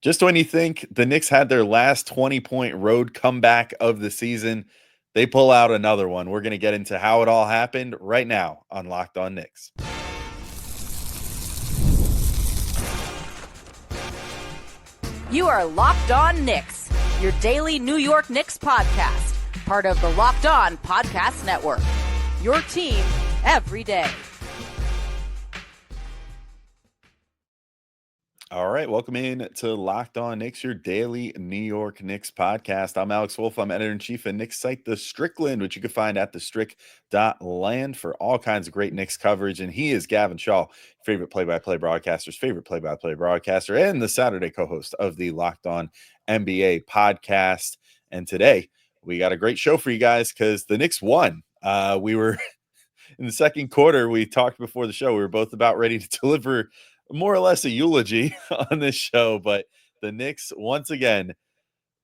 Just when you think the Knicks had their last 20-point road comeback of the season, they pull out another one. We're going to get into how it all happened right now on Locked On Knicks. You are Locked On Knicks, your daily New York Knicks podcast, part of the Locked On Podcast Network. Your team every day. All right, welcome in to Locked On Knicks, your daily New York Knicks podcast. I'm Alex Wolf. I'm editor-in-chief at Knicks site, The Strickland, which you can find at thestrick.land for all kinds of great Knicks coverage. And he is Gavin Shaw, favorite play-by-play broadcaster's favorite play-by-play broadcaster, and the Saturday co-host of the Locked On NBA podcast. And today, we got a great show for you guys because the Knicks won. We were in the second quarter. We talked before the show. We were both about ready to deliver more or less a eulogy on this show, but the Knicks once again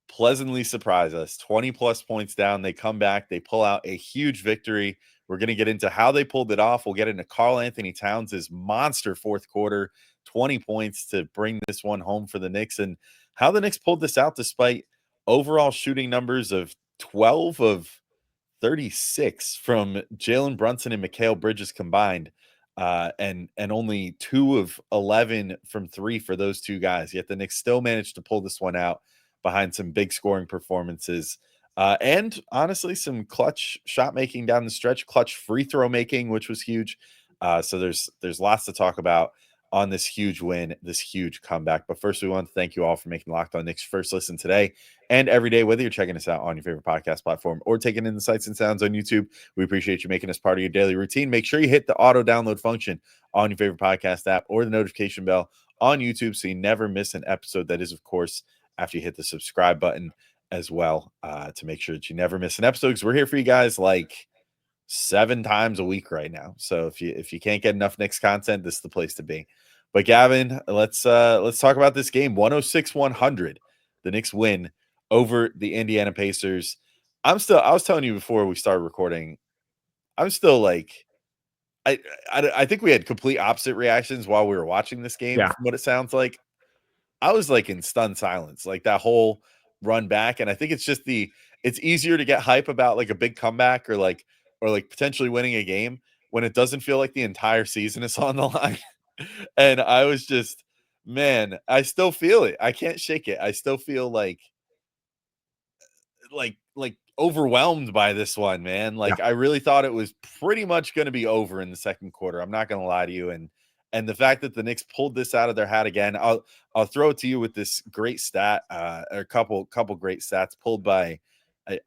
pleasantly surprise us. 20 plus points down, they come back, they pull out a huge victory. We're going to get into how they pulled it off. We'll get into Karl-Anthony Towns' monster fourth quarter, 20 points to bring this one home for the Knicks, and how the Knicks pulled this out despite overall shooting numbers of 12 of 36 from Jalen, Brunson, and Mikal Bridges combined. And only 2 of 11 from 3 for those two guys. Yet the Knicks still managed to pull this one out behind some big scoring performances. And honestly, some clutch shot making down the stretch, clutch free throw making, which was huge. So there's lots to talk about on this huge win, this huge comeback. But first, we want to thank you all for making Locked On Knicks first listen today and every day, whether you're checking us out on your favorite podcast platform or taking in the sights and sounds on YouTube. We appreciate you making us part of your daily routine. Make sure you hit the auto download function on your favorite podcast app or the notification bell on YouTube so you never miss an episode. That is, of course, after you hit the subscribe button as well, to make sure that you never miss an episode, because we're here for you guys like 7 times a week right now. So if you can't get enough Knicks content, this is the place to be. But Gavin, let's talk about this game. 106-100. The Knicks win over the Indiana Pacers. I was telling you before we started recording, I'm still like, I think we had complete opposite reactions while we were watching this game. Yeah. From what it sounds like, I was like in stunned silence, like that whole run back. And I think it's just it's easier to get hype about like a big comeback or like potentially winning a game when it doesn't feel like the entire season is on the line. And I was just, man, I still feel it. I can't shake it. I still feel like overwhelmed by this one, man. Like, I really thought it was pretty much going to be over in the second quarter. I'm not going to lie to you. And the fact that the Knicks pulled this out of their hat again, I'll throw it to you with this great stat, or a couple great stats pulled by,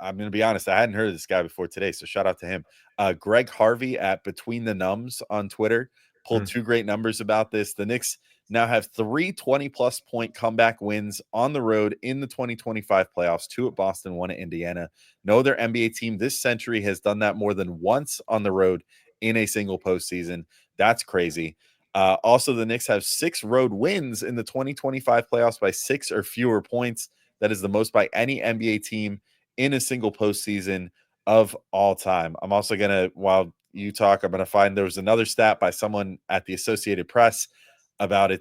I'm going to be honest, I hadn't heard of this guy before today, so shout out to him. Greg Harvey at Between the Numbs on Twitter pulled 2 great numbers about this. The Knicks now have 3 20-plus point comeback wins on the road in the 2025 playoffs, 2 at Boston, 1 at Indiana. No other NBA team this century has done that more than once on the road in a single postseason. That's crazy. Also, the Knicks have 6 road wins in the 2025 playoffs by 6 or fewer points. That is the most by any NBA team in a single postseason of all time. I'm also going to, while you talk, I'm going to find there was another stat by someone at the Associated Press about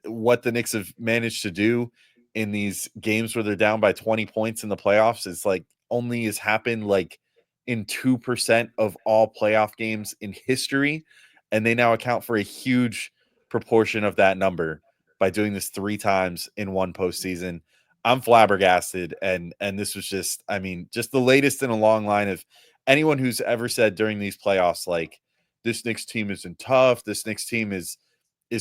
what the Knicks have managed to do in these games where they're down by 20 points in the playoffs. It's like only has happened like in 2% of all playoff games in history. And they now account for a huge proportion of that number by doing this 3 times in one postseason. I'm flabbergasted. And this was just, I mean, just the latest in a long line of anyone who's ever said during these playoffs, like, this Knicks team isn't tough. This Knicks team is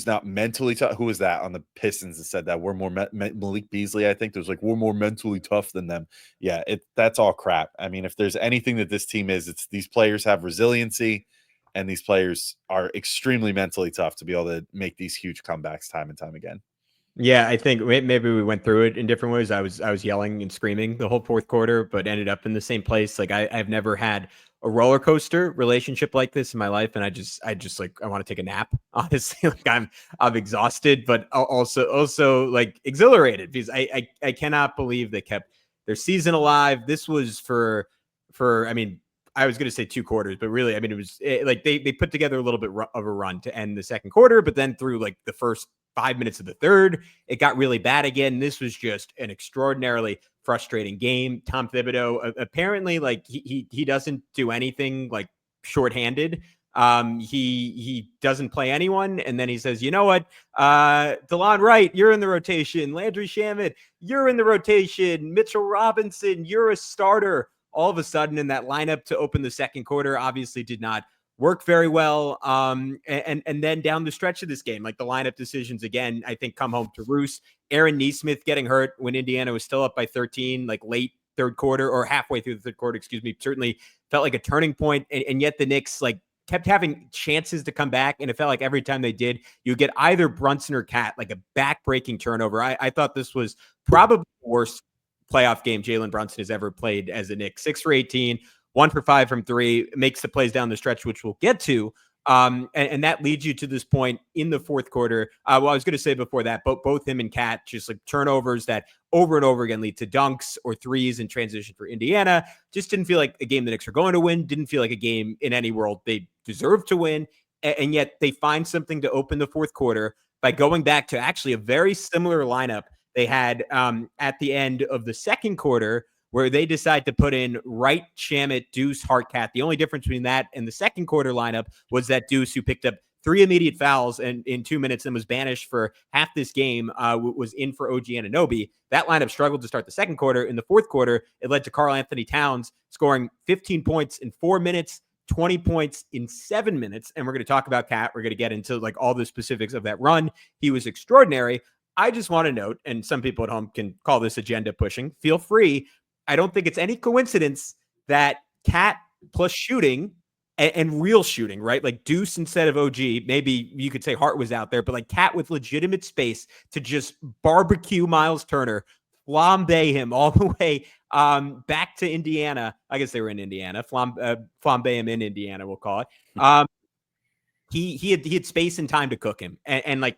not mentally tough. Who was that on the Pistons that said that? We're more Malik Beasley, I think. There's like, we're more mentally tough than them. Yeah, that's all crap. I mean, if there's anything that this team is, it's these players have resiliency, and these players are extremely mentally tough to be able to make these huge comebacks time and time again. Yeah, I think maybe we went through it in different ways. I was yelling and screaming the whole fourth quarter, but ended up in the same place. Like I've never had a roller coaster relationship like this in my life, and I just like, I want to take a nap. Honestly, like I'm exhausted, but also like exhilarated, because I cannot believe they kept their season alive. This was for I mean, I was going to say 2 quarters, but really, I mean, it was like they put together a little bit of a run to end the second quarter, but then through like the first 5 minutes of the third. It got really bad again. This was just an extraordinarily frustrating game. Tom Thibodeau, apparently, like he doesn't do anything like shorthanded. He doesn't play anyone, and then he says, you know what, Delon Wright, you're in the rotation. Landry Shamet, you're in the rotation. Mitchell Robinson, you're a starter. All of a sudden, in that lineup to open the second quarter, obviously did not work very well. And then down the stretch of this game, like the lineup decisions again, I think come home to roost. Aaron Nesmith getting hurt when Indiana was still up by 13, like late third quarter or halfway through the third quarter, excuse me, certainly felt like a turning point. And yet the Knicks like kept having chances to come back. And it felt like every time they did, you get either Brunson or Cat, like a back-breaking turnover. I thought this was probably the worst playoff game Jalen Brunson has ever played as a Knick. 6 for 18, 1 for 5 from 3, makes the plays down the stretch, which we'll get to. And that leads you to this point in the fourth quarter. Well, I was going to say before that, both him and Cat just like turnovers that over and over again lead to dunks or threes in transition for Indiana. Just didn't feel like a game the Knicks are going to win. Didn't feel like a game in any world they deserve to win. And yet they find something to open the fourth quarter by going back to actually a very similar lineup they had at the end of the second quarter, where they decide to put in Wright, Shamet, Deuce, Hart, Cat. The only difference between that and the second quarter lineup was that Deuce, who picked up 3 immediate fouls and in 2 minutes and was banished for half this game, was in for OG Anunoby. That lineup struggled to start the second quarter. In the fourth quarter, it led to Karl-Anthony Towns scoring 15 points in 4 minutes, 20 points in 7 minutes. And we're going to talk about Cat. We're going to get into like all the specifics of that run. He was extraordinary. I just want to note, and some people at home can call this agenda pushing, feel free. I don't think it's any coincidence that Cat plus shooting and real shooting, right? Like Deuce instead of OG. Maybe you could say Hart was out there, but like Cat with legitimate space to just barbecue Miles Turner, flambe him all the way back to Indiana. I guess they were in Indiana. Flambe him in Indiana, we'll call it. He had space and time to cook him, and like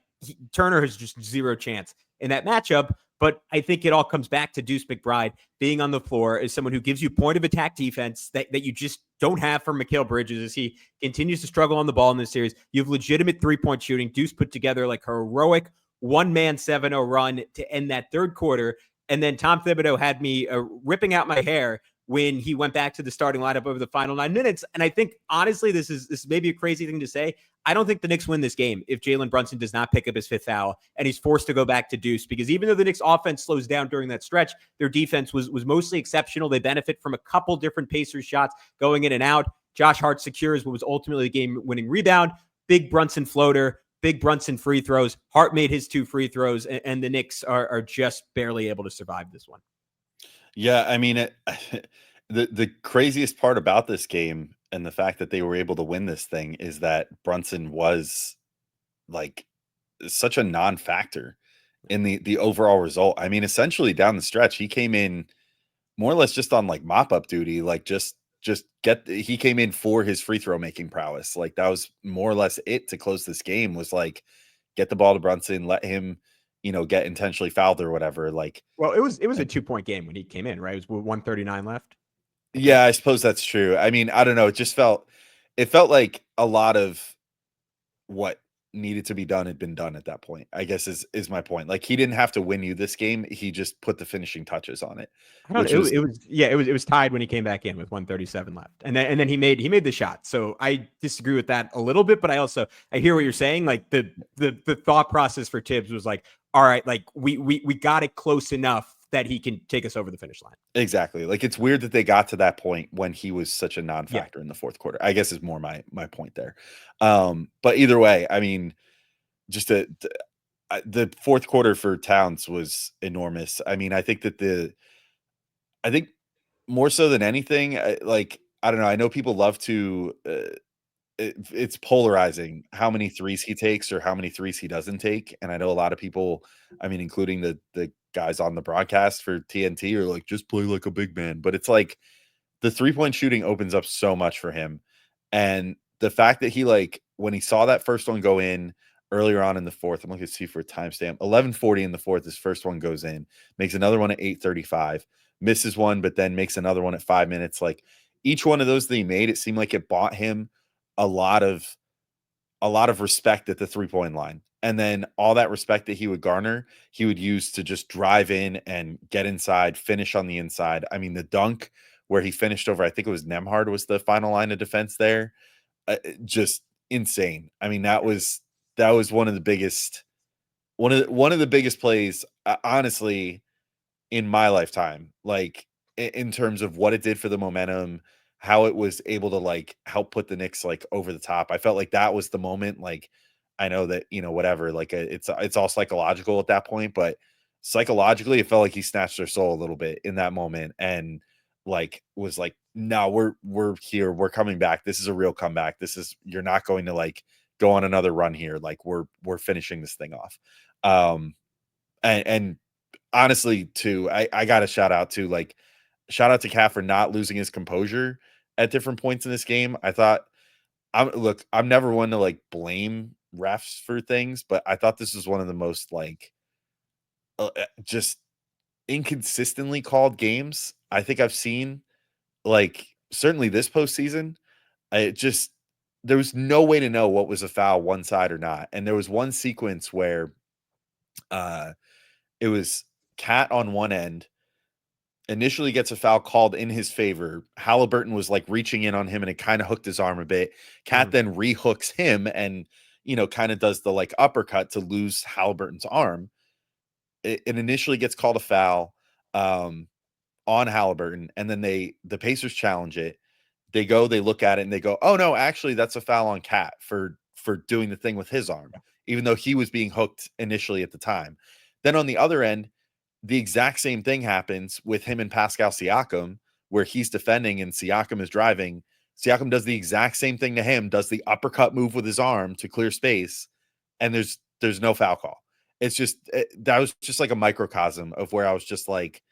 Turner has just zero chance in that matchup. But I think it all comes back to Deuce McBride being on the floor as someone who gives you point of attack defense that you just don't have from Mikal Bridges as he continues to struggle on the ball in this series. You have legitimate three-point shooting. Deuce put together like a heroic one-man 7-0 run to end that third quarter. And then Tom Thibodeau had me ripping out my hair when he went back to the starting lineup over the final 9 minutes. And I think, honestly, this is maybe a crazy thing to say. I don't think the Knicks win this game if Jalen Brunson does not pick up his 5th foul and he's forced to go back to Deuce, because even though the Knicks offense slows down during that stretch, their defense was mostly exceptional. They benefit from a couple different Pacers shots going in and out. Josh Hart secures what was ultimately the game-winning rebound. Big Brunson floater, big Brunson free throws. Hart made his 2 free throws, and the Knicks are just barely able to survive this one. Yeah, I mean, the craziest part about this game and the fact that they were able to win this thing is that Brunson was like such a non-factor in the overall result. I mean, essentially down the stretch, he came in more or less just on like mop-up duty, like he came in for his free throw making prowess. Like that was more or less it to close this game, was like get the ball to Brunson, let him, get intentionally fouled or whatever. Like, well, it was a 2-point game when he came in, right? It was 139 left. Yeah, I suppose that's true. I mean, I don't know. It felt like a lot of what needed to be done had been done at that point, I guess is my point. Like he didn't have to win you this game. He just put the finishing touches on it. I don't know. It was tied when he came back in with 137 left. And then he made the shot. So I disagree with that a little bit, but I hear what you're saying. Like the thought process for Tibbs was like, all right, like we got it close enough that he can take us over the finish line. Exactly. Like it's weird that they got to that point when he was such a non-factor in the fourth quarter, I guess is more my point there. But either way, I mean, just the fourth quarter for Towns was enormous. I mean, I think more so than anything, I don't know. I know people love to, it's polarizing how many threes he takes or how many threes he doesn't take. And I know a lot of people, I mean, including the guys on the broadcast for TNT, are like, just play like a big man. But it's like the 3-point shooting opens up so much for him. And the fact that he, like, when he saw that first one go in earlier on in the fourth, I'm looking to see for a timestamp, 11:40 in the fourth, his first one goes in, makes another one at 8:35, misses one, but then makes another one at 5 minutes. Like each one of those that he made, it seemed like it bought him a lot of respect at the 3-point line. And then all that respect that he would garner, he would use to just drive in and get inside, finish on the inside. I mean, the dunk where he finished over, I think it was Nemhard was the final line of defense there. Just insane. I mean, that was one of the biggest plays, honestly, in my lifetime. Like in terms of what it did for the momentum, how it was able to like help put the Knicks like over the top. I felt like that was the moment. Like I know that whatever. Like it's all psychological at that point, but psychologically, it felt like he snatched their soul a little bit in that moment, and like was like, no, we're here, we're coming back. This is a real comeback. You're not going to like go on another run here. Like we're finishing this thing off. And honestly, too, I got to shout out to Cat for not losing his composure at different points in this game. I thought, I'm never one to like blame refs for things, but I thought this was one of the most like just inconsistently called games I think I've seen. Like certainly this postseason, there was no way to know what was a foul one side or not. And there was one sequence where it was Cat on one end initially gets a foul called in his favor. Halliburton was like reaching in on him and it kind of hooked his arm a bit. Cat then rehooks him and, kind of does the like uppercut to lose Halliburton's arm. It initially gets called a foul on Halliburton. And then the Pacers challenge it. They look at it and they go, oh no, actually that's a foul on Cat for doing the thing with his arm, even though he was being hooked initially at the time. Then on the other end, the exact same thing happens with him and Pascal Siakam, where he's defending and Siakam is driving. Siakam does the exact same thing to him, does the uppercut move with his arm to clear space, and there's no foul call. That was just like a microcosm of where I was just like,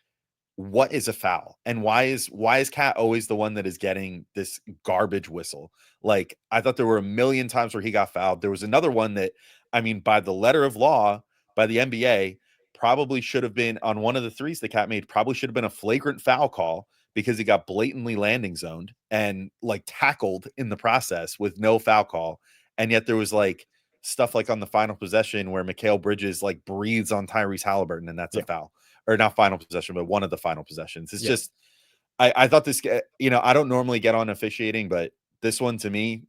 what is a foul? And why is Cat always the one that is getting this garbage whistle? Like, I thought there were a million times where he got fouled. There was another one that, I mean, by the letter of law, by the NBA, probably should have been on one of the threes the Cat made, probably should have been a flagrant foul call because he got blatantly landing zoned and like tackled in the process with no foul call. And yet there was like stuff like on the final possession where Mikal Bridges like breathes on Tyrese Halliburton and that's a foul. Or not final possession, but one of the final possessions. It's just, I thought this, I don't normally get on officiating, but this one to me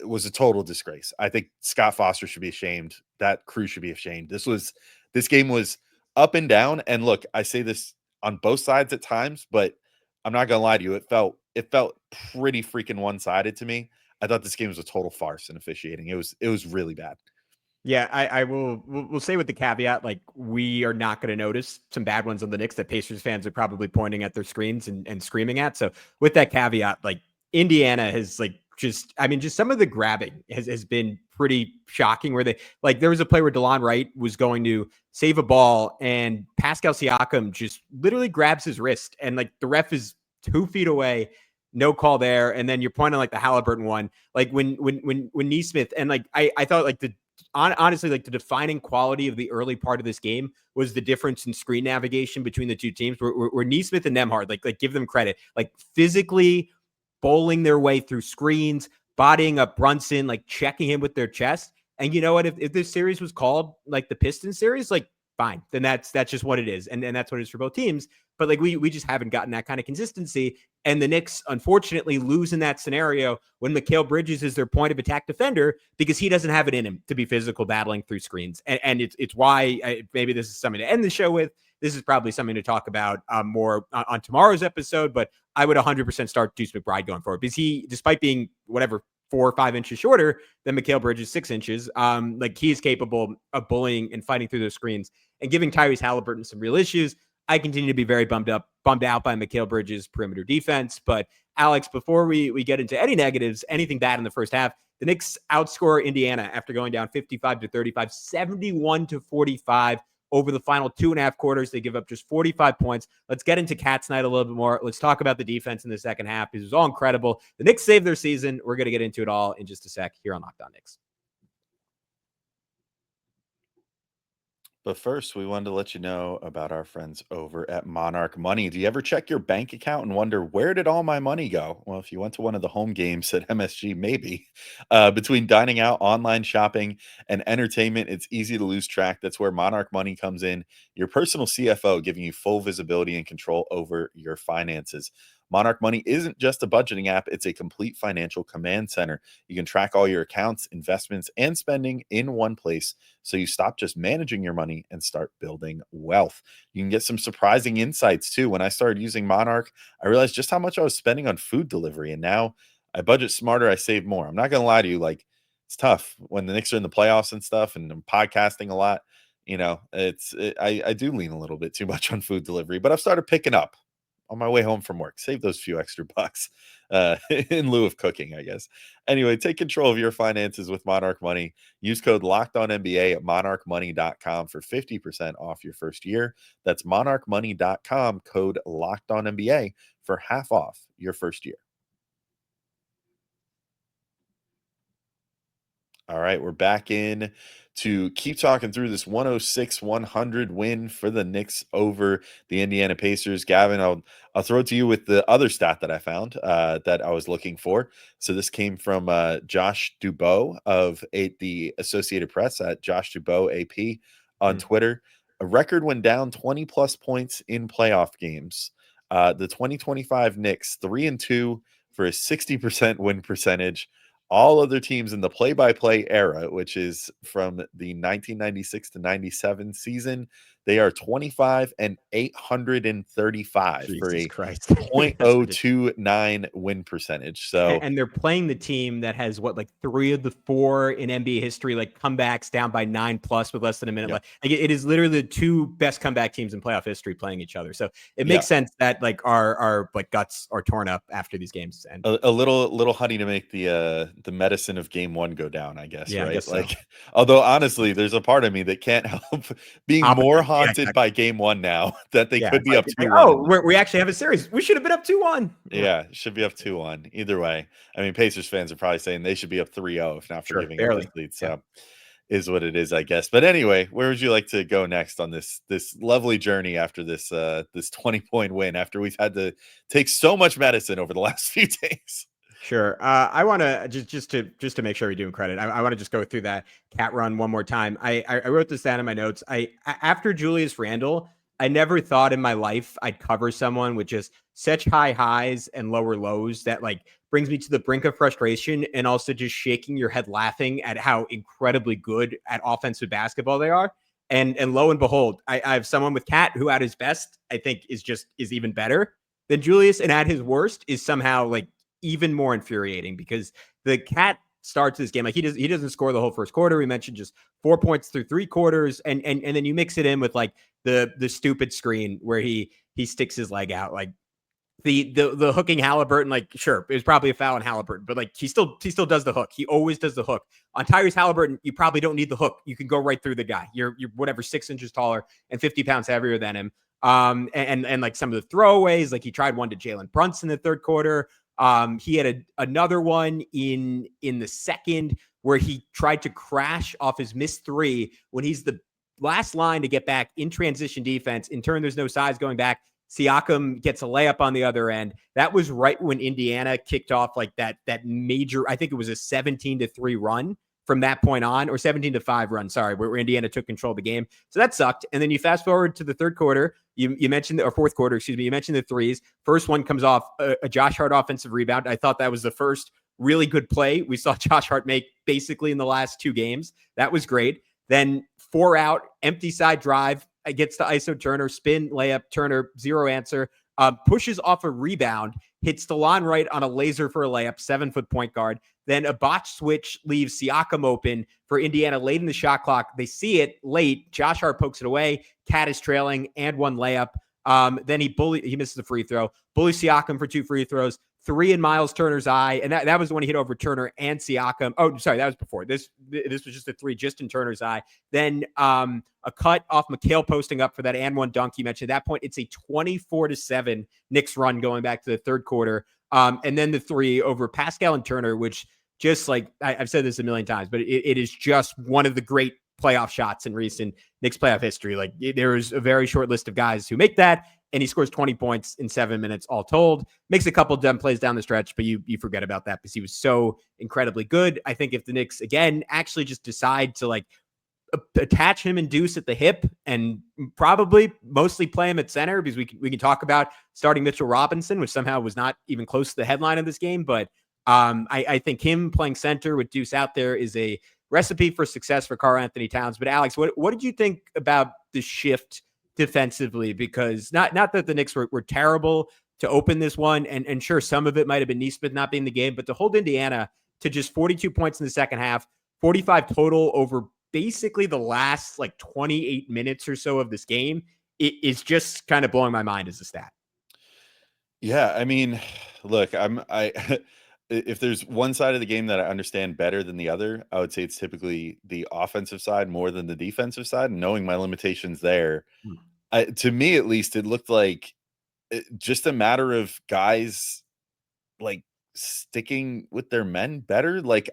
was a total disgrace. I think Scott Foster should be ashamed. That crew should be ashamed. This game was up and down. And look, I say this on both sides at times, but I'm not going to lie to you. It felt pretty freaking one-sided to me. I thought this game was a total farce in officiating. It was really bad. Yeah, we'll say with the caveat, like we are not going to notice some bad ones on the Knicks that Pacers fans are probably pointing at their screens and screaming at. So with that caveat, like Indiana has like just some of the grabbing has been pretty shocking where there was a play where Delon Wright was going to save a ball and Pascal Siakam just literally grabs his wrist and like the ref is 2 feet away. No call there. And then you're pointing like the Halliburton one, like when Nesmith and like, I thought like honestly, like the defining quality of the early part of this game was the difference in screen navigation between the two teams where Nesmith and Nemhard, like give them credit, like physically bowling their way through screens, bodying up Brunson, like checking him with their chest. And you know what, if this series was called like the Pistons series, like fine, then that's just what it is. And that's what it is for both teams. But like we just haven't gotten that kind of consistency. And the Knicks, unfortunately, lose in that scenario when Mikal Bridges is their point of attack defender because he doesn't have it in him to be physical battling through screens. And it's why maybe this is something to end the show with. This is probably something to talk about more on tomorrow's episode. But I would 100% start Deuce McBride going forward because he, despite being 4 or 5 inches shorter than Mikal Bridges, 6 inches, like he is capable of bullying and fighting through those screens and giving Tyrese Halliburton some real issues. I continue to be very bummed out by Mikal Bridges' perimeter defense. But Alex, before we get into any negatives, anything bad in the first half, the Knicks outscore Indiana after going down 55-35, 71-45 over the final 2.5 quarters. They give up just 45 points. Let's get into Cat's night a little bit more. Let's talk about the defense in the second half. It was all incredible. The Knicks saved their season. We're going to get into it all in just a sec here on Locked On Knicks. But first, we wanted to let you know about our friends over at Monarch Money. Do you ever check your bank account and wonder, where did all my money go? Well, if you went to one of the home games at MSG, maybe. Between dining out, online shopping, and entertainment, it's easy to lose track. That's where Monarch Money comes in, your personal CFO, giving you full visibility and control over your finances. Monarch Money isn't just a budgeting app, it's a complete financial command center. You can track all your accounts, investments, and spending in one place, so you stop just managing your money and start building wealth. You can get some surprising insights too. When I started using Monarch, I realized just how much I was spending on food delivery, and now I budget smarter, I save more. I'm not going to lie to you, like, it's tough when the Knicks are in the playoffs and stuff, and I'm podcasting a lot. I do lean a little bit too much on food delivery, but I've started picking up on my way home from work. Save those few extra bucks in lieu of cooking, I guess. Anyway, take control of your finances with Monarch Money. Use code LOCKEDONNBA at monarchmoney.com for 50% off your first year. That's monarchmoney.com, code LOCKEDONNBA for half off your first year. All right, we're back in to keep talking through this 106-100 win for the Knicks over the Indiana Pacers. Gavin, I'll throw it to you with the other stat that I found that I was looking for. So this came from Josh Dubow of the Associated Press at Josh Dubow AP on Twitter. A record when down 20-plus points in playoff games. The 2025 Knicks 3-2 for a 60% win percentage. All other teams in the play-by-play era, which is from the 1996 to 97 season, they are 25 and 835 for a Christ. .029 win percentage. So, and they're playing the team that has like 3 of the 4 in NBA history, like comebacks down by 9+ with less than a minute left. Like it is literally the 2 best comeback teams in playoff history playing each other. So it makes sense that like our like guts are torn up after these games. And a little honey to make the medicine of game 1 go down, I guess. Right? I guess like, although honestly, there's a part of me that can't help being more haunted by game 1 now that they could be up 2-1. Oh, we actually have a series. We should have been up 2-1. Yeah, should be up 2-1. Either way, I mean, Pacers fans are probably saying they should be up 3-0 if not for giving up this lead. So is what it is, I guess. But anyway, where would you like to go next on this lovely journey after this 20-point win, after we've had to take so much medicine over the last few days? Sure. I want to just to make sure we do him credit. I want to just go through that cat run one more time. I wrote this down in my notes. After Julius Randle, I never thought in my life I'd cover someone with just such high highs and lower lows that like brings me to the brink of frustration, and also just shaking your head laughing at how incredibly good at offensive basketball they are. And lo and behold, I have someone with Cat who at his best, I think is even better than Julius, and at his worst is somehow like even more infuriating, because the Cat starts this game like he doesn't score the whole first quarter. We mentioned just 4 points through 3 quarters, and then you mix it in with like the stupid screen where he sticks his leg out, like the hooking Halliburton. Like, sure, it was probably a foul on Halliburton, but like he still does the hook. He always does the hook. On Tyrese Halliburton, you probably don't need the hook. You can go right through the guy. You're whatever, 6 inches taller and 50 pounds heavier than him. And like some of the throwaways, like he tried one to Jalen Brunson in the third quarter. He had another one in the second where he tried to crash off his missed 3 when he's the last line to get back in transition defense. In turn, there's no size going back. Siakam gets a layup on the other end. That was right when Indiana kicked off like that major, I think it was a 17-3 run from that point on, or 17-5 run, sorry, where Indiana took control of the game. So that sucked. And then you fast forward to the third quarter. You mentioned, or fourth quarter, excuse me. You mentioned the threes. First one comes off a Josh Hart offensive rebound. I thought that was the first really good play we saw Josh Hart make basically in the last 2 games. That was great. Then 4 out, empty side drive, gets to ISO Turner, spin layup, Turner, 0 answer, pushes off a rebound, hits Delon Wright on a laser for a layup, 7-foot point guard. Then a botch switch leaves Siakam open for Indiana late in the shot clock. They see it late. Josh Hart pokes it away. Cat is trailing and 1 layup. Then he misses the free throw. Bully Siakam for 2 free throws. 3 in Miles Turner's eye, and that was when he hit over Turner and Siakam. Oh, sorry, that was before. This was just a 3 just in Turner's eye. Then a cut off McHale posting up for that and 1 dunk you mentioned. At that point, it's a 24-7 Knicks run going back to the third quarter. And then the 3 over Pascal and Turner, which just like I've said this a million times, but it is just one of the great playoff shots in recent Knicks playoff history. Like there is a very short list of guys who make that, and he scores 20 points in 7 minutes all told. Makes a couple dumb plays down the stretch, but you forget about that because he was so incredibly good. I think if the Knicks again actually just decide to like attach him and Deuce at the hip and probably mostly play him at center, because we can talk about starting Mitchell Robinson, which somehow was not even close to the headline of this game. But I think him playing center with Deuce out there is a recipe for success for Karl-Anthony Towns. But Alex, what did you think about the shift defensively? Because not that the Knicks were terrible to open this one, and sure, some of it might have been Nesmith not being the game, but to hold Indiana to just 42 points in the second half, 45 total over basically the last like 28 minutes or so of this game, it is just kind of blowing my mind as a stat. Yeah, I mean, look, if there's one side of the game that I understand better than the other, I would say it's typically the offensive side more than the defensive side. And knowing my limitations there, to me at least, it looked like just a matter of guys like sticking with their men better. Like,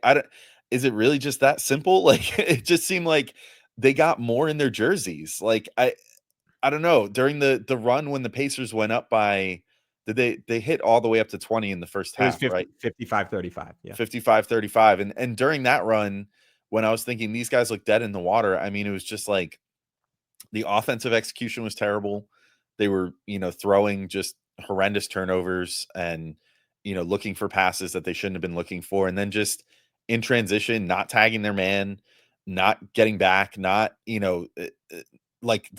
is it really just that simple? Like, it just seemed like they got more in their jerseys. Like, I don't know. During the run when the Pacers went up by, they hit all the way up to 20 in the first It was half, right? 55-35. Yeah. 55-35. And during that run, when I was thinking these guys look dead in the water, I mean, it was just like the offensive execution was terrible. They were, throwing just horrendous turnovers and, looking for passes that they shouldn't have been looking for. And then just in transition, not tagging their man, not getting back, not, like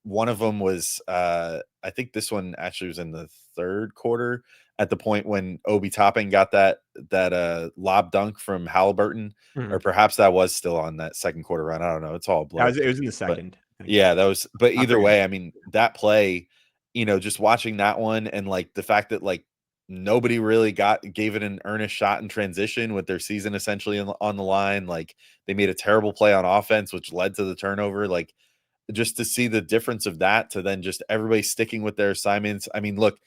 one of them was, I think this one actually was in the third quarter at the point when Obi Toppin got that lob dunk from Halliburton, or perhaps that was still on that second quarter run. I don't know. It's all blurred. It was in the second. Yeah, that was, but either way, I mean, that play, just watching that one and like the fact that like nobody really gave it an earnest shot in transition with their season essentially on the line. Like they made a terrible play on offense, which led to the turnover. Like just to see the difference of that to then just everybody sticking with their assignments. I mean, look,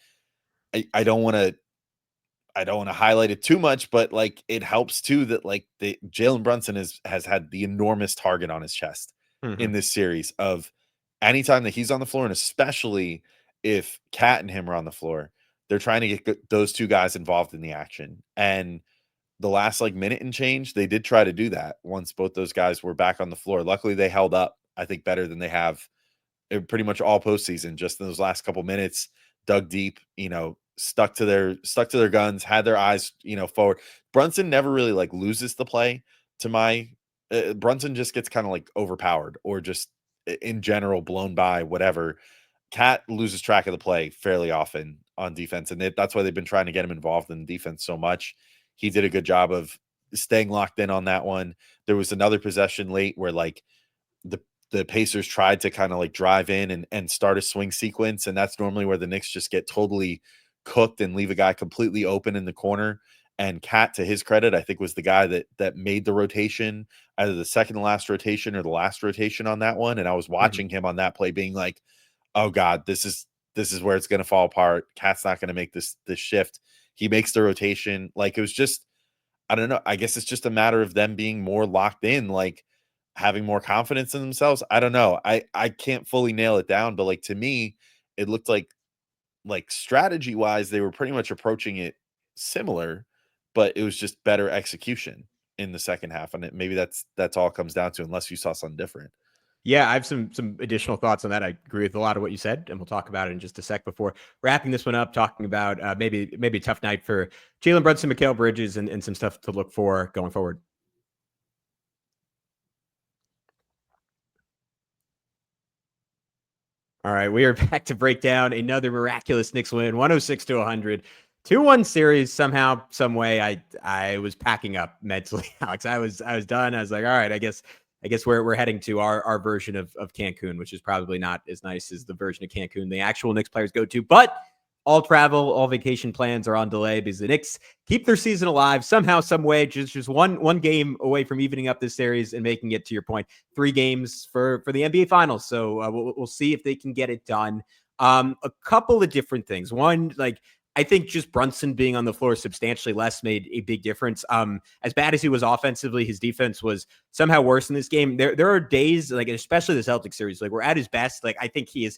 I don't want to highlight it too much, but like it helps too that like the Jalen Brunson has had the enormous target on his chest in this series of anytime that he's on the floor, and especially if Cat and him are on the floor, they're trying to get those two guys involved in the action. And the last like minute and change, they did try to do that once both those guys were back on the floor. Luckily, they held up, I think, better than they have pretty much all postseason. Just in those last couple minutes, dug deep, stuck to their guns, had their eyes, forward. Brunson never really like loses the play to my Brunson just gets kind of like overpowered or just in general blown by whatever. Cat loses track of the play fairly often on defense, and that's why they've been trying to get him involved in defense so much. He did a good job of staying locked in on that one. There was another possession late where like the Pacers tried to kind of like drive in and start a swing sequence, and that's normally where the Knicks just get totally cooked and leave a guy completely open in the corner. And Cat, to his credit, I think was the guy that made the rotation, either the second to last rotation or the last rotation on that one. And I was watching him on that play being like, oh God, this is where it's going to fall apart. Cat's not going to make this shift. He makes the rotation. Like it was just, I don't know. I guess it's just a matter of them being more locked in, like having more confidence in themselves. I don't know. I can't fully nail it down, but like to me, it looked like strategy wise, they were pretty much approaching it similar, but it was just better execution in the second half. And maybe that's all it comes down to, unless you saw something different. Yeah, I have some additional thoughts on that. I agree with a lot of what you said, and we'll talk about it in just a sec. Before wrapping this one up, talking about maybe a tough night for Jalen Brunson, Mikal Bridges, and some stuff to look for going forward. All right, we are back to break down another miraculous Knicks win, 106-100. 2-1 series. Somehow, some way, I was packing up mentally, Alex. I was done. I was like, all right, I guess we're heading to our version of Cancun, which is probably not as nice as the version of Cancun the actual Knicks players go to. But all travel, all vacation plans are on delay because the Knicks keep their season alive somehow, some way. Just one game away from evening up this series and making it, to your point, 3 games for the NBA Finals. So we'll see if they can get it done. A couple of different things. One, like I think just Brunson being on the floor substantially less made a big difference. As bad as he was offensively, his defense was somehow worse in this game. There are days, like especially the Celtics series, like we're at his best. Like I think he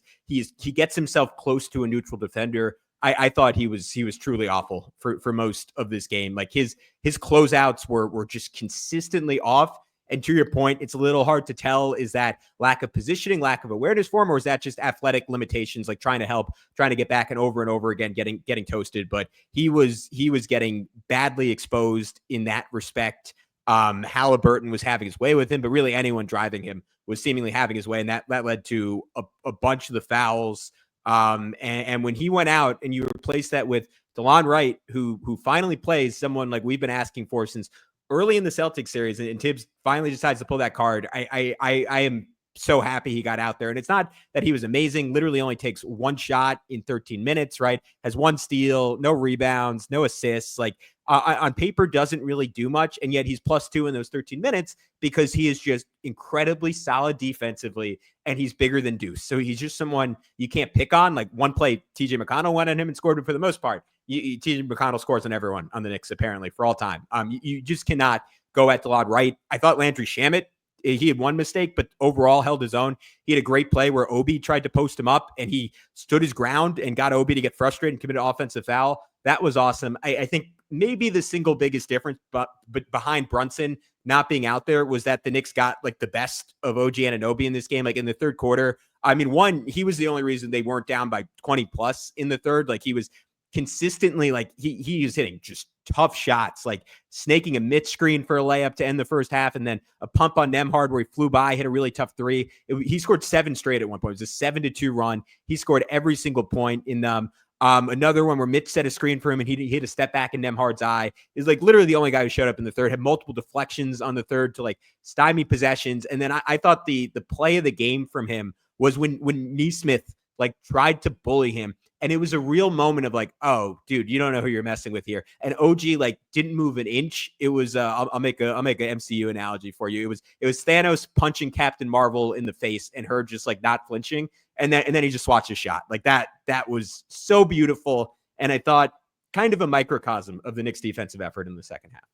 gets himself close to a neutral defender. I thought he was truly awful for most of this game. Like his closeouts were just consistently off. And to your point, it's a little hard to tell. Is that lack of positioning, lack of awareness for him, or is that just athletic limitations, like trying to get back and over again, getting toasted? But he was getting badly exposed in that respect. Halliburton was having his way with him, but really anyone driving him was seemingly having his way, and that led to a bunch of the fouls. And when he went out, and you replace that with Delon Wright, who finally plays someone like we've been asking for since early in the Celtics series, and Tibbs finally decides to pull that card. I am so happy he got out there. And it's not that he was amazing. Literally only takes one shot in 13 minutes, right? Has one steal, no rebounds, no assists. Like on paper doesn't really do much. And yet he's +2 in those 13 minutes because he is just incredibly solid defensively, and he's bigger than Deuce. So he's just someone you can't pick on. Like one play, TJ McConnell went on him and scored, but for the most part, TJ McConnell scores on everyone on the Knicks, apparently, for all time. You just cannot go at Delon Wright. I thought Landry Shamet, he had one mistake, but overall held his own. He had a great play where Obi tried to post him up, and he stood his ground and got Obi to get frustrated and commit an offensive foul. That was awesome. I think maybe the single biggest difference but behind Brunson not being out there was that the Knicks got like the best of OG Anunoby in this game. Like in the third quarter, I mean, one, he was the only reason they weren't down by 20 plus in the third. Like he was consistently, like he was hitting just tough shots, like snaking a mid screen for a layup to end the first half, and then a pump on Nembhard where he flew by, hit a really tough three. He scored 7 straight at one point. It was a 7-2 run. He scored every single point in them. Another one where Mitch set a screen for him and he hit a step back in Nembhard's eye. Is like literally the only guy who showed up in the third. Had multiple deflections on the third to like stymie possessions. And then I thought the play of the game from him was when Nesmith like tried to bully him. And it was a real moment of like, oh, dude, you don't know who you're messing with here. And OG like didn't move an inch. It was I'll make a MCU analogy for you. It was Thanos punching Captain Marvel in the face and her just like not flinching. And then he just watched a shot like that. That was so beautiful. And I thought kind of a microcosm of the Knicks defensive effort in the second half.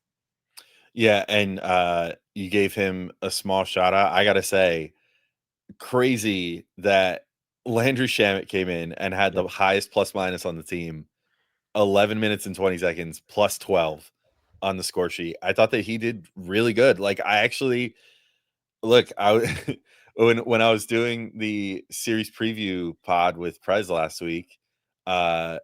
Yeah, and you gave him a small shout out. I gotta say, crazy that Landry Shamet came in and had the highest plus minus on the team, 11 minutes and 20 seconds, +12 on the score sheet. I thought that he did really good. Like I actually look, when I was doing the series preview pod with Prez last week, I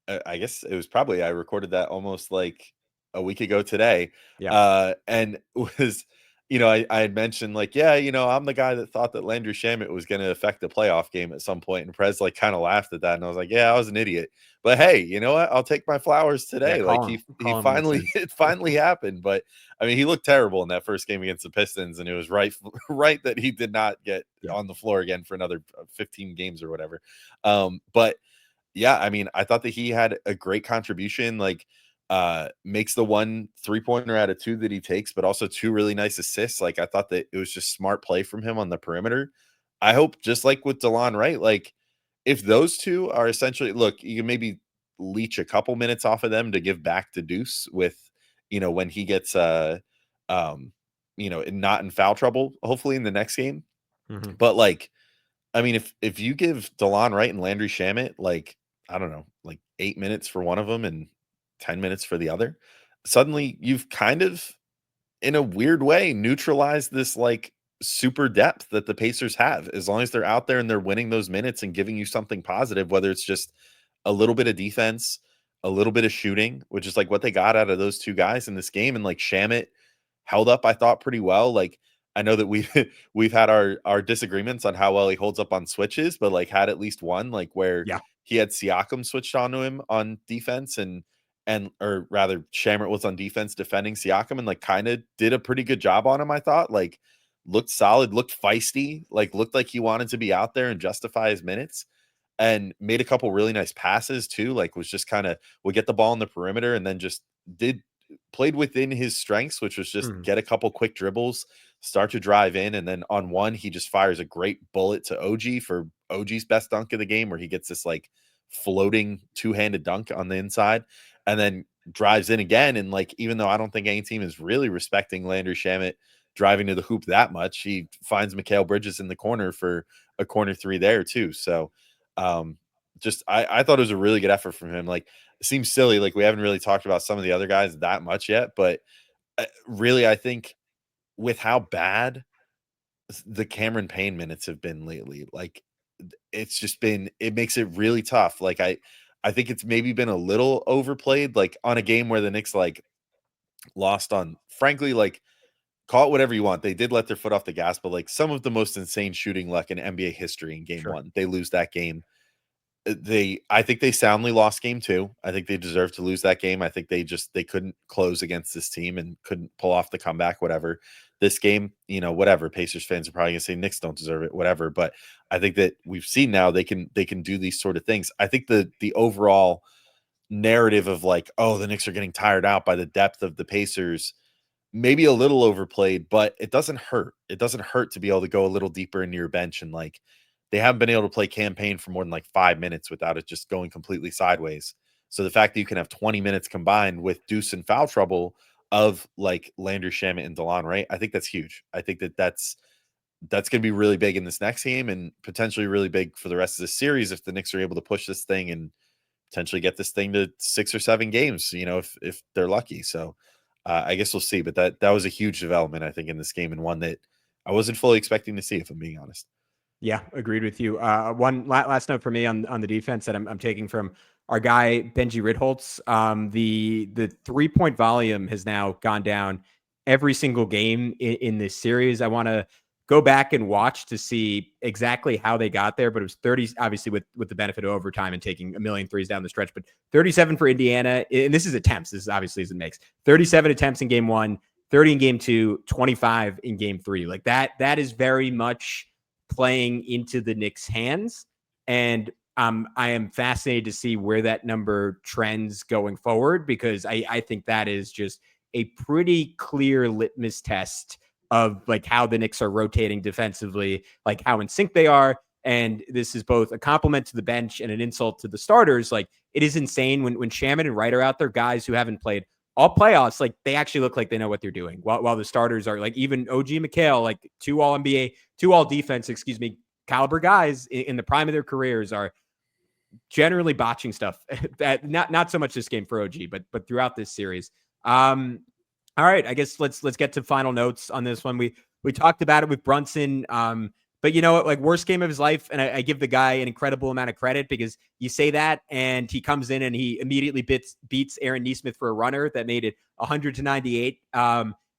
guess it was probably I recorded that almost like a week ago today. Yeah. And was I had mentioned like, yeah, I'm the guy that thought that Landry Shamet was going to affect the playoff game at some point. And Prez like kind of laughed at that. And I was like, yeah, I was an idiot. But hey, you know what? I'll take my flowers today. Yeah, Like he finally, it finally happened. But I mean, he looked terrible in that first game against the Pistons. And it was right that he did not get on the floor again for another 15 games or whatever. But yeah, I mean, I thought that he had a great contribution. Like, makes the 1 3-pointer out of 2 that he takes, but also 2 really nice assists. Like I thought that it was just smart play from him on the perimeter. I hope just like with Delon Wright, like if those two are essentially look, you can maybe leech a couple minutes off of them to give back to Deuce with, when he gets not in foul trouble, hopefully in the next game. Mm-hmm. But like, I mean, if you give Delon Wright and Landry Shamet, like, I don't know, like 8 minutes for one of them and 10 minutes for the other, suddenly you've kind of, in a weird way, neutralized this like super depth that the Pacers have. As long as they're out there and they're winning those minutes and giving you something positive, whether it's just a little bit of defense, a little bit of shooting, which is like what they got out of those two guys in this game. And like Shamet held up, I thought, pretty well. Like I know that we've had our disagreements on how well he holds up on switches, but like had at least one like where he had Siakam switched onto him on defense or rather Shamet was on defense defending Siakam and like kind of did a pretty good job on him. I thought like looked solid, looked feisty, like looked like he wanted to be out there and justify his minutes, and made a couple really nice passes too. Like was just kind of would get the ball in the perimeter and then just played within his strengths, which was just get a couple quick dribbles, start to drive in. And then on one, he just fires a great bullet to OG for OG's best dunk of the game, where he gets this like floating two-handed dunk on the inside, and then drives in again. And like, even though I don't think any team is really respecting Landry Shamet driving to the hoop that much, he finds Mikal Bridges in the corner for a corner three there too. So just I thought it was a really good effort from him. Like, it seems silly, like we haven't really talked about some of the other guys that much yet, but really, I think with how bad the Cameron Payne minutes have been lately, like it's just been, it makes it really tough. Like I think it's maybe been a little overplayed, like on a game where the Knicks like lost on, frankly, like, call it whatever you want. They did let their foot off the gas, but like some of the most insane shooting luck in NBA history in game Sure. one, they lose that game. I think they soundly lost game two. I think they deserve to lose that game. I think they couldn't close against this team and couldn't pull off the comeback, whatever. This game, whatever. Pacers fans are probably gonna say Knicks don't deserve it, whatever. But I think that we've seen now they can do these sort of things. I think the overall narrative of like, oh, the Knicks are getting tired out by the depth of the Pacers, maybe a little overplayed, but it doesn't hurt. It doesn't hurt to be able to go a little deeper into your bench. And like, they haven't been able to play campaign for more than like 5 minutes without it just going completely sideways. So the fact that you can have 20 minutes combined with Deuce and foul trouble of like Landry Shamet and Delon, right? I think that's huge. I think that's going to be really big in this next game and potentially really big for the rest of the series if the Knicks are able to push this thing and potentially get this thing to 6 or 7 games, if they're lucky. So I guess we'll see. But that was a huge development, I think, in this game, and one that I wasn't fully expecting to see, if I'm being honest. Yeah, agreed with you. One last note for me on the defense that I'm taking from our guy Benji Ritholtz. The 3-point volume has now gone down every single game in this series. I want to go back and watch to see exactly how they got there, but it was 30, obviously with the benefit of overtime and taking a million threes down the stretch, but 37 for Indiana. And this is attempts. This is obviously as it makes 37 attempts in game one, 30 in game two, 25 in game three. Like that is very much playing into the Knicks' hands. And I am fascinated to see where that number trends going forward, because I think that is just a pretty clear litmus test of like how the Knicks are rotating defensively, like how in sync they are. And this is both a compliment to the bench and an insult to the starters. Like, it is insane when Shamet and Wright are out there, guys who haven't played all playoffs, like they actually look like they know what they're doing. While the starters are like, even OG Mikal, like two all defense, caliber guys in the prime of their careers are generally botching stuff. That not so much this game for OG, but throughout this series. All right, I guess let's get to final notes on this one. We talked about it with Brunson, but you know what? Like, worst game of his life, and I give the guy an incredible amount of credit, because you say that and he comes in and he immediately beats Aaron Nesmith for a runner that made it 100-98.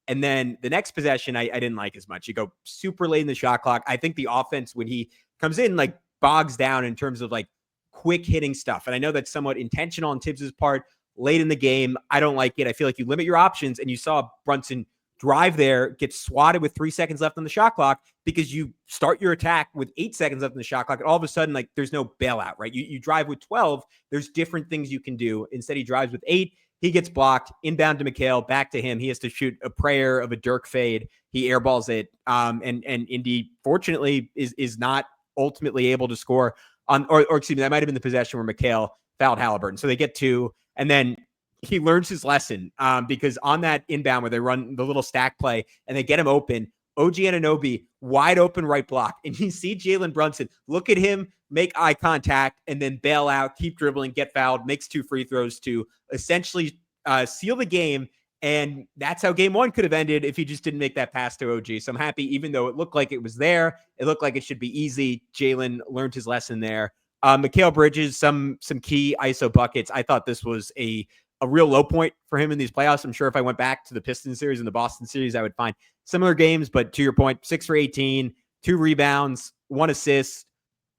And then the next possession, I didn't like as much. You go super late in the shot clock. I think the offense, when he comes in, like bogs down in terms of like quick hitting stuff. And I know that's somewhat intentional on Tibbs's part late in the game. I don't like it. I feel like you limit your options, and you saw Brunson drive there, get swatted with 3 seconds left on the shot clock, because you start your attack with 8 seconds left on the shot clock. And all of a sudden, like, there's no bailout, right? You drive with 12. There's different things you can do. Instead, he drives with 8. He gets blocked, inbound to Mikal, back to him. He has to shoot a prayer of a Dirk fade. He airballs it. And Indy, fortunately, is not ultimately able to score on, or excuse me, that might have been the possession where Mikal fouled Halliburton. So they get 2. And then he learns his lesson, because on that inbound where they run the little stack play and they get him open, OG Anunoby wide open right block. And you see Jalen Brunson look at him, make eye contact, and then bail out, keep dribbling, get fouled, makes 2 free throws to essentially seal the game. And that's how game one could have ended if he just didn't make that pass to OG. So I'm happy, even though it looked like it was there, it looked like it should be easy. Jalen learned his lesson there. Mikal Bridges, some key ISO buckets. I thought this was a real low point for him in these playoffs. I'm sure if I went back to the Pistons series and the Boston series, I would find similar games. But to your point, 6 for 18, 2 rebounds, 1 assist,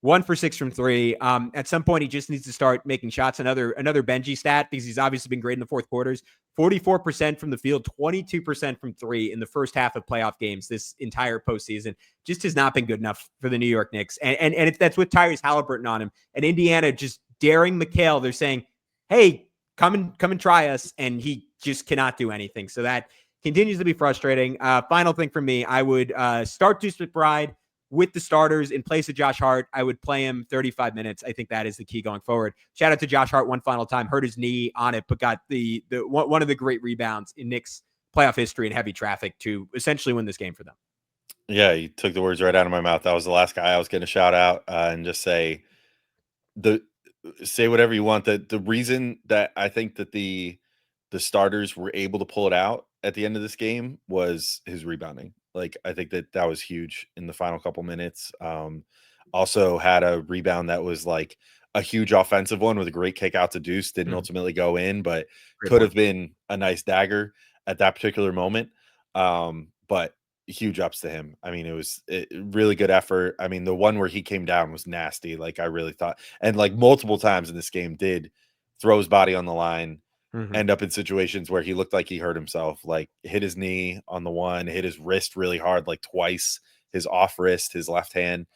1 for 6 from 3. At some point, he just needs to start making shots. Another Benji stat, because he's obviously been great in the fourth quarters. 44% from the field, 22% from 3 in the first half of playoff games this entire postseason. Just has not been good enough for the New York Knicks. And that's with Tyrese Halliburton on him. And Indiana just daring Mikal. They're saying, hey, come and try us. And he just cannot do anything. So that continues to be frustrating. Final thing from me, I would start Deuce McBride. with the starters in place of Josh Hart, I would play him 35 minutes. I think that is the key going forward. Shout out to Josh Hart one final time, hurt his knee on it, but got the one of the great rebounds in Knicks playoff history in heavy traffic to essentially win this game for them. Yeah, you took the words right out of my mouth. That was the last guy I was going to shout out and just say whatever you want. The reason that I think that the starters were able to pull it out at the end of this game was his rebounding. Like, I think that was huge in the final couple minutes. Also had a rebound that was like a huge offensive one with a great kick out to Deuce. Didn't ultimately go in, but could have been a nice dagger at that particular moment. But huge ups to him. I mean, it was really good effort. I mean, the one where he came down was nasty. Like, I really thought, and like multiple times in this game did throw his body on the line, end up in situations where he looked like he hurt himself, like hit his knee on the one, hit his wrist really hard, like twice, his off wrist, his left hand.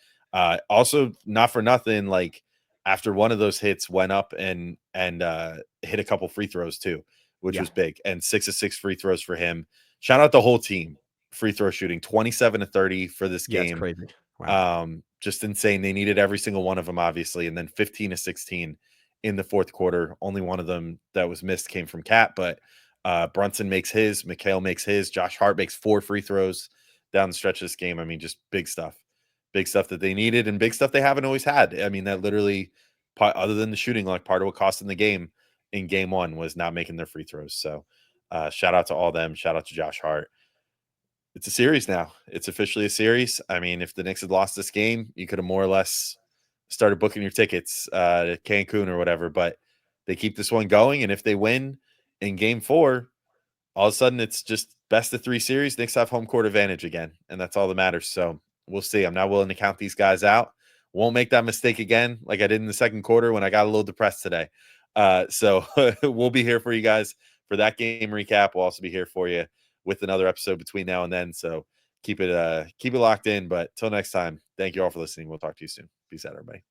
Also, not for nothing, like after one of those hits went up and hit a couple free throws too, which was big. And 6 of 6 free throws for him. Shout out the whole team. Free throw shooting 27 to 30 for this game. It's crazy. Wow. Just insane. They needed every single one of them, obviously, and then 15 to 16 in the fourth quarter. Only one of them that was missed came from Cat, but Brunson makes his, Mikhail makes his, Josh Hart makes 4 free throws down the stretch of this game. I mean, just big stuff that they needed and big stuff they haven't always had. I mean, that literally, other than the shooting, like part of what cost them the game in game one was not making their free throws. So shout out to all them. Shout out to Josh Hart. It's a series now. It's officially a series. I mean, if the Knicks had lost this game, you could have more or less started booking your tickets to Cancun or whatever, but they keep this one going. And if they win in game 4, all of a sudden it's just best of 3 series. Knicks have home court advantage again, and that's all that matters. So we'll see. I'm not willing to count these guys out. Won't make that mistake again like I did in the second quarter when I got a little depressed today. So we'll be here for you guys for that game recap. We'll also be here for you with another episode between now and then. So keep it locked in. But till next time, thank you all for listening. We'll talk to you soon. Peace out, everybody.